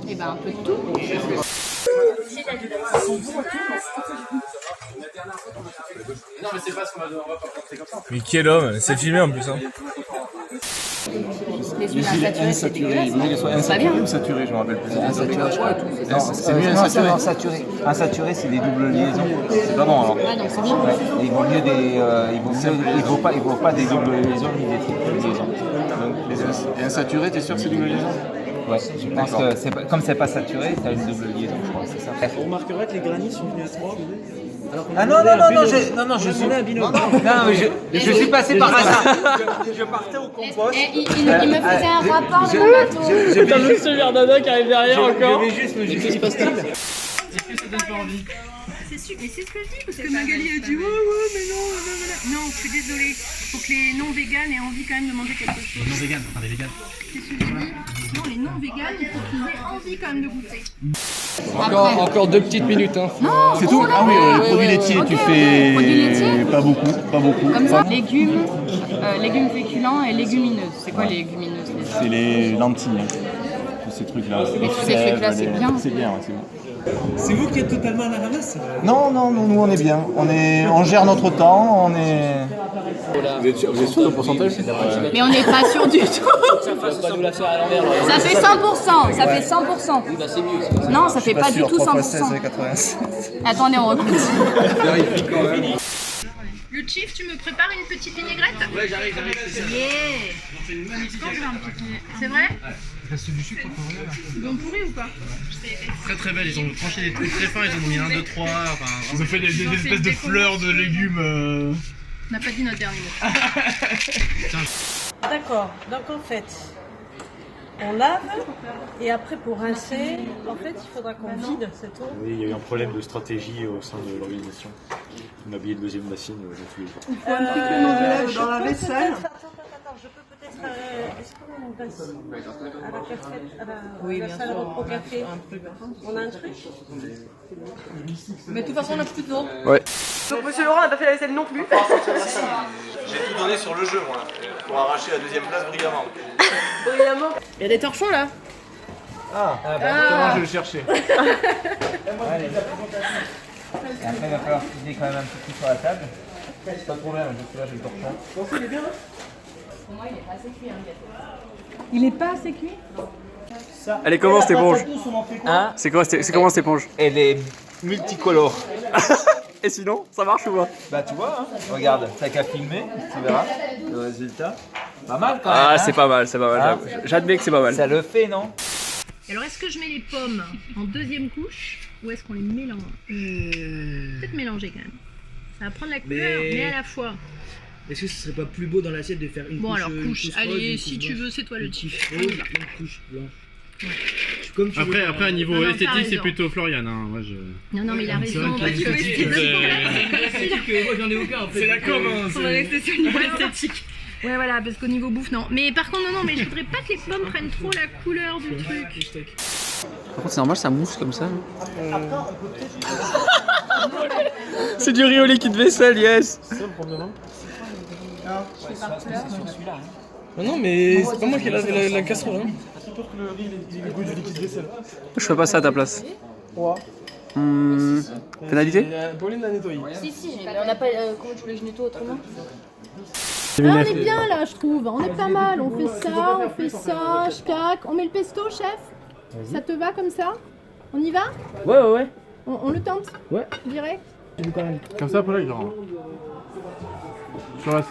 Et ben un peu de tout. Non, mais c'est pas ce qu'on va pas porter comme ça. Mais quel homme, c'est filmé en plus. Hein. Les huiles insaturées c'est dégueulasse. Insaturé ou saturé, je me rappelle plus. Insaturé, je crois. Non, c'est mieux insaturé. Insaturé, c'est des doubles liaisons. C'est pas bon alors. Ah donc c'est bien. Ouais. Et il vaut mieux il vaut pas des doubles liaisons ni des triples liaisons. Donc, Et insaturé, t'es sûr que c'est double liaison? ouais, je pense que comme c'est pas saturé, t'as une double liaison, je crois, c'est ça. On remarquera que les granits sont venus à 3. Ah non, je suis un binôme. Non, mais je suis passé par hasard. Je partais au compost. Il me faisait un rapport de mon bateau. T'as le ce Verdana qui arrive derrière encore. Je vais juste me dire. Que se passe-t-il? Est-ce que ça donne pas envie? C'est sûr, mais c'est ce que je dis, parce que Magali a dit ouais, mais non. Non, je suis désolée. Faut que les non-véganes aient envie quand même de manger quelque chose. Non vegan, enfin des véganes. C'est ce que je dis. Non, les non-véganes, il faut qu'ils aient envie quand même de goûter. Encore 2 petites minutes. Hein. C'est tout? Ah oui, les produits laitiers, tu fais Produits laitiers. pas beaucoup. Comme ça, légumes, légumes féculents et légumineuses. C'est quoi les légumineuses déjà? C'est les lentilles, tous ces trucs-là. Mais tous ces trucs-là, c'est bien. C'est bien, ouais, c'est bon. C'est vous qui êtes totalement à la ramasse? Non, nous on est bien. On gère notre temps, on est... Vous êtes sûr du pourcentage? Mais on n'est pas sûr du tout. Pas nous la faire à l'envers. Ça fait 100%. Ça fait 100%. Oui, bah c'est mieux. Non, ça fait pas du tout 100%. Attendez, on recommence. Vérifie quand même. Le chief, tu me prépares une petite vinaigrette? Ouais, j'arrive. Yeah. C'est vrai? Reste du sucre pour rien là. Bon pourri ou pas? Très très belle, ils ont tranché des trucs très fins, ils en ont mis 1, 2, 3. Enfin, ils ont fait des espèces de fleurs de légumes. On n'a pas dit notre dernier mot. D'accord, donc en fait, On lave et après pour rincer, en fait il faudra qu'on vide cette eau. Oui, il y a eu un problème de stratégie au sein de l'organisation. On a oublié le deuxième bassine dans tous les jours. Il faut un truc que l'on lève dans la vaisselle. Attends, je peux peut-être. Est-ce qu'on a une bassine à la cafette, à la, Oui, à la bien salle sûr. au café? On a un truc? Mais de toute façon, on a plus d'eau. Ouais. Donc Monsieur Laurent n'a pas fait la vaisselle non plus. J'ai tout donné sur le jeu, moi, pour arracher la deuxième place brillamment. Brillamment. Il y a des torchons là. Ah, justement, je le cherchais. Allez. Et après, il va falloir cuisiner quand même un petit peu sur la table. C'est pas de problème, parce que là j'ai le torchon. Bon, il est bien là. Pour moi, il est pas assez cuit, hein, le gâteau. Il est pas assez cuit? Allez, comment cette éponge? Hein? C'est comment cette éponge? Elle est multicolore. Et sinon, ça marche ou pas? Bah tu vois, hein. Regarde, t'as qu'à filmer, tu verras le résultat. Pas mal quand même. Ah, hein. c'est pas mal, c'est pas mal. J'admets que c'est pas mal. Ça le fait, non? Alors, est-ce que je mets les pommes en deuxième couche ou est-ce qu'on les mélange? Peut-être mélanger quand même. Ça va prendre la couleur, mais à la fois. Est-ce que ce serait pas plus beau dans l'assiette de faire une couche? Bon, alors une couche. rose, Allez, une si couche tu blanche, veux, c'est toi le une type. couche rose, une couche blanche. Comme tu veux. Après, à niveau Non, non, esthétique, t'as c'est raison. plutôt Florian. Hein. Moi, je... Non, non, mais il a C'est raison, vrai parce qu'il que y a c'est une petite, facile. Moi j'en ai aucun en fait. C'est la com, hein, On va rester sur le niveau esthétique. Ouais, voilà, parce qu'au niveau bouffe, non. Mais par contre, non, mais je voudrais pas que les pommes prennent trop la couleur du truc. Par contre, c'est normal, ça mousse comme ça. C'est du riz au liquide vaisselle, yes. C'est ça le problème. Non, mais c'est pas moi qui ai lavé la casserole. Hein. J'ai peur que le riz il ait le goût du liquide vaisselle. Je fais pas ça à ta place. Ouais. Pénalité? Pauline l'a nettoyé. Si, mais on n'a pas. Comment tu voulais que je nettoie autrement? Ah, on est bien là, je trouve. On est pas mal. On fait ça, ch'cac. On met le pesto, chef. Ça te va comme ça? On y va? Ouais. On le tente? Ouais. Direct? Comme ça, après là, il grand. Je reste.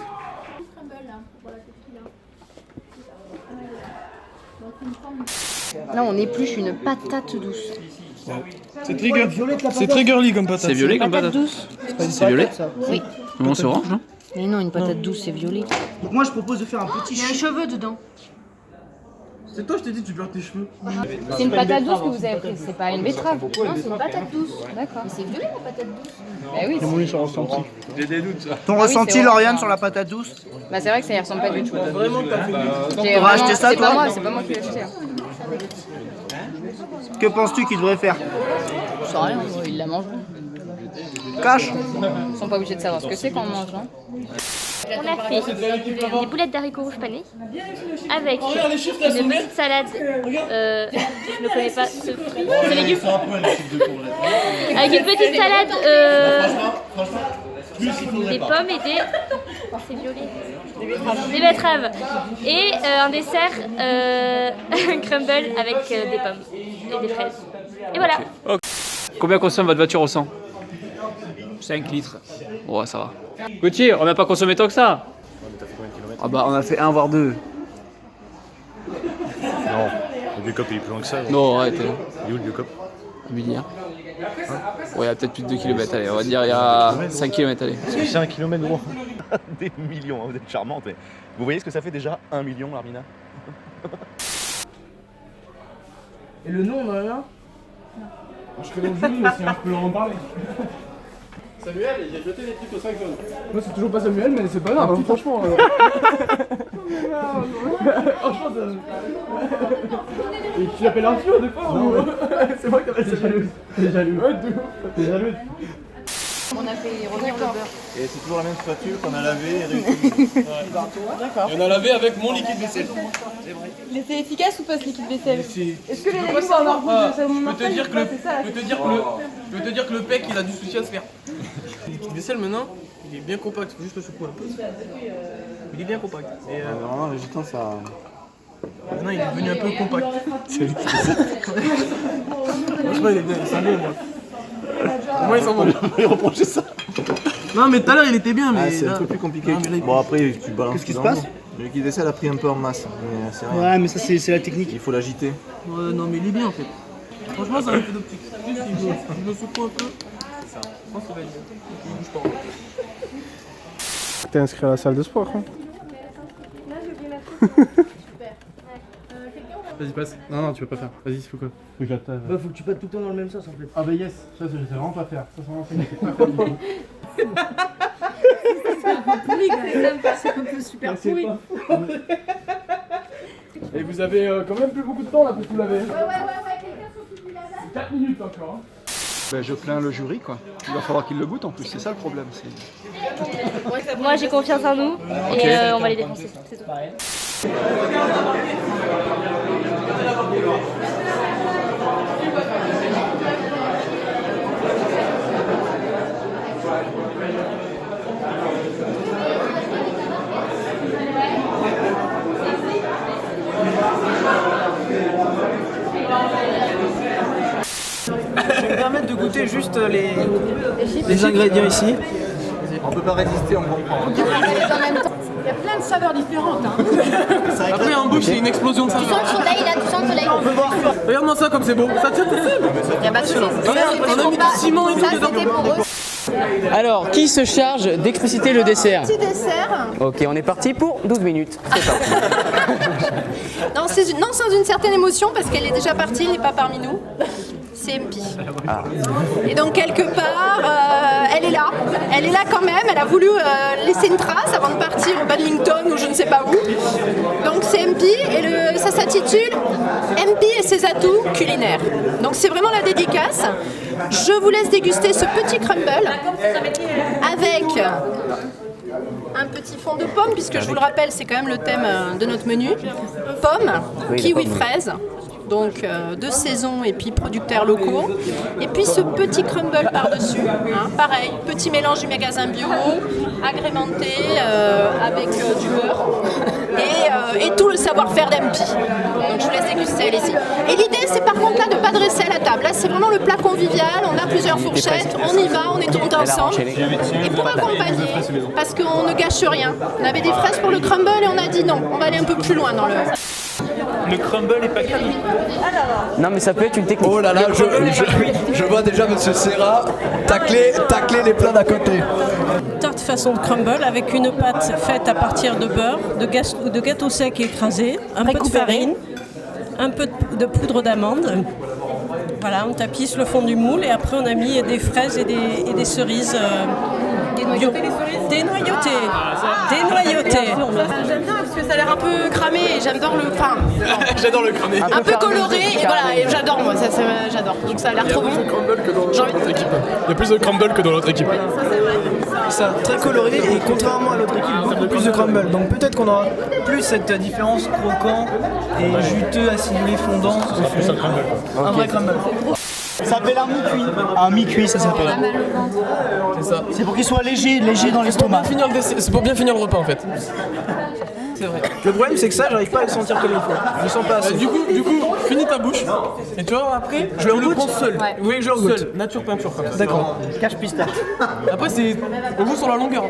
Là, on épluche une patate douce. C'est très girly comme patate. C'est violet comme patate? Douce? C'est violet? Oui. Non, c'est orange, non? Mais non, une patate douce, c'est violet. Donc moi je propose de faire un petit Il y a un cheveu dedans. C'est toi, je t'ai dit, tu perds tes cheveux. C'est une patate douce que vous avez prise, c'est pas une betterave. Non, c'est une patate douce. D'accord. Mais c'est violet la patate douce. Bah oui. J'ai des doutes. Ton Ah oui, ressenti, c'est Lauriane, orange. sur la patate douce? Bah c'est vrai que ça y ressemble pas du tout. Vraiment, t'as fait J'ai T'auras acheté ça, c'est toi? pas moi qui l'ai acheté. Hein. Que penses-tu qu'il devrait faire? Je sais rien, il la mange. Cache. Ils sont pas obligés de savoir ce que c'est quand on mange, non? On a fait des boulettes d'haricots rouges panés avec une petite salade. Je ne connais pas ce fruit. C'est légumes. Avec une petite salade, des pommes et des. C'est violet. Des betteraves. Et un dessert crumble avec des pommes et des fraises. Et voilà. Combien consomme votre voiture au 100? 5 litres. Ouais, ça va. Gauthier, on n'a pas consommé tant que ça. Ah bah on a fait 1 voire 2. Non, le biocop il est plus loin que ça. Non, arrête. Il est où le biocop? À Bullière. Ouais, il y a peut-être plus de 2 km, allez, on va dire il y a 5 km, allez. C'est 1 km loin. Des millions, hein, vous êtes charmante. Mais vous voyez ce que ça fait déjà 1 million, Larmina? Et le nom, on en a un? Je connais le jeu, mais si je peux leur en parler. Samuel, il a jeté des trucs au 5 jaunes. Moi, c'est toujours pas Samuel, mais c'est pas grave, hein, franchement. Franchement, et tu l'appelles Arthur des fois ou... C'est moi qui appelle Samuel. T'es jaloux. Ouais, t'es jaloux. On a fait revenir le beurre. Et c'est toujours la même spatule qu'on a lavée et réutilisée. D'accord. Et on a lavé avec mon liquide vaisselle. C'est vrai. Il était efficace ou pas ce liquide vaisselle? Est-ce que les Je légumes vont avoir goût de ça? Je peux te dire que le pec il a du souci à se faire. Le liquide vaisselle maintenant, il est bien compact, faut juste le secouer un peu. Il est bien compact. Et Normalement, le gitan ça. maintenant il est devenu un peu compact. C'est le liquide vaisselle. Franchement, il est bien, il sent bon moi. Moi ils sont bons. Il reprochait ça. Non mais tout à l'heure il était bien, mais. Ah, c'est un peu plus compliqué. Bon, après, tu balances. Qu'est-ce qui se dedans. passe? Le liquide vaisselle a pris un peu en masse, mais c'est rien. Ouais, mais ça c'est la technique. Il faut l'agiter. Ouais, non mais il est bien en fait. Franchement, ça a un peu d'optique. Juste il le secoue un peu. C'est ça. Je pense qu'il va être bien. Il bouge pas. T'es inscrit à la salle de sport, hein? Vas-y, passe. Non, tu peux pas faire. Vas-y, il faut quoi? Faut que je la taille. Bah, faut que tu passes tout le temps dans le même sens en fait. Ah bah yes, ça je sais vraiment pas faire. Ça, c'est vraiment pas faire du tout. C'est un peu pourri quand même, c'est un peu super pourri. Et vous avez quand même plus beaucoup de temps là pour tout laver. Ouais, quelqu'un s'occupe du lavage. 4 minutes encore. Hein. Ben, je plains le jury quoi. Il va falloir qu'il le goûte en plus, c'est ça le problème. Moi j'ai confiance en nous et on va les défoncer, c'est tout. Je vais me permettre de goûter juste les ingrédients ici. On peut pas résister, on comprend. Il y a plein de saveurs différentes. Hein. Après en bouche c'est une explosion de saveurs. Tu sens le soleil là, tu sens le soleil. On peut voir. Regarde-moi ça comme c'est beau. Ça tient tout seul. Il y a pas de chose. On a mis du ciment et tout dedans. C'était pour eux. Alors, qui se charge d'expliciter le dessert? Petit dessert. Ok, on est parti pour 12 minutes. C'est ça. Non, sans une certaine émotion parce qu'elle est déjà partie, elle n'est pas parmi nous. C'est MP. Ah. Et donc quelque part, elle est là quand même, elle a voulu laisser une trace avant de partir au badminton ou je ne sais pas où. Donc c'est MP et ça s'intitule MP et ses atouts culinaires. Donc c'est vraiment la dédicace. Je vous laisse déguster ce petit crumble avec un petit fond de pomme, puisque je vous le rappelle, c'est quand même le thème de notre menu. Pomme, kiwi fraise. Donc de saison et puis producteurs locaux. Et puis ce petit crumble par-dessus, hein, pareil, petit mélange du magasin bio, agrémenté avec du beurre et tout le savoir-faire d'MP. Donc je vous laisse déguster, allez-y. Et l'idée c'est par contre là de ne pas dresser à la table. Là c'est vraiment le plat convivial, on a plusieurs fourchettes, on y va, on est tournés ensemble. Et pour accompagner, parce qu'on ne gâche rien, on avait des fraises pour le crumble et on a dit non, on va aller un peu plus loin dans le... Le crumble est pas cuit. Non mais ça peut être une technique. Oh là là, je vois déjà Monsieur Serra tacler les plats d'à côté. Tarte façon de crumble avec une pâte faite à partir de beurre, de gâteau sec écrasé, un peu de farine, un peu de poudre d'amande. Voilà, on tapisse le fond du moule et après on a mis des fraises et des cerises. Dénoyautées. J'aime bien parce que ça a l'air un peu cramé et j'adore le pain. J'adore le cramé. Un peu coloré et voilà, et j'adore moi, j'adore. Donc ça a l'air trop bon. Il y a plus de crumble que dans l'autre équipe. Ça, très coloré et contrairement à l'autre équipe, beaucoup plus de crumble. Donc peut-être qu'on aura plus cette différence croquant et juteux, acidulé, fondant. Un vrai crumble. Ça s'appelle un mi-cuit. Un mi-cuit, ça s'appelle. C'est ça. C'est pour qu'il soit léger dans l'estomac. C'est pour bien finir le repas en fait. C'est vrai. Le problème c'est que ça, j'arrive pas à le sentir comme il faut. Je le sens pas assez. Du coup, finis ta bouche. Et tu vois, après, je le prends seul. Ouais. Oui, je le goûte. Seul, nature peinture comme ça. D'accord. Cache pistache. Après, c'est au goût sur la longueur.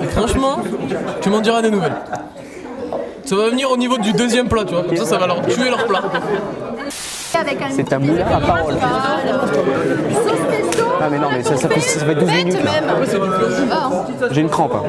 Et franchement, tu m'en diras des nouvelles. Ça va venir au niveau du deuxième plat, tu vois. Comme ça va leur tuer leur plat. C'est un moulin à parole. Ah mais non, mais ça fait 12 minutes là. Même. J'ai une crampe. Hein.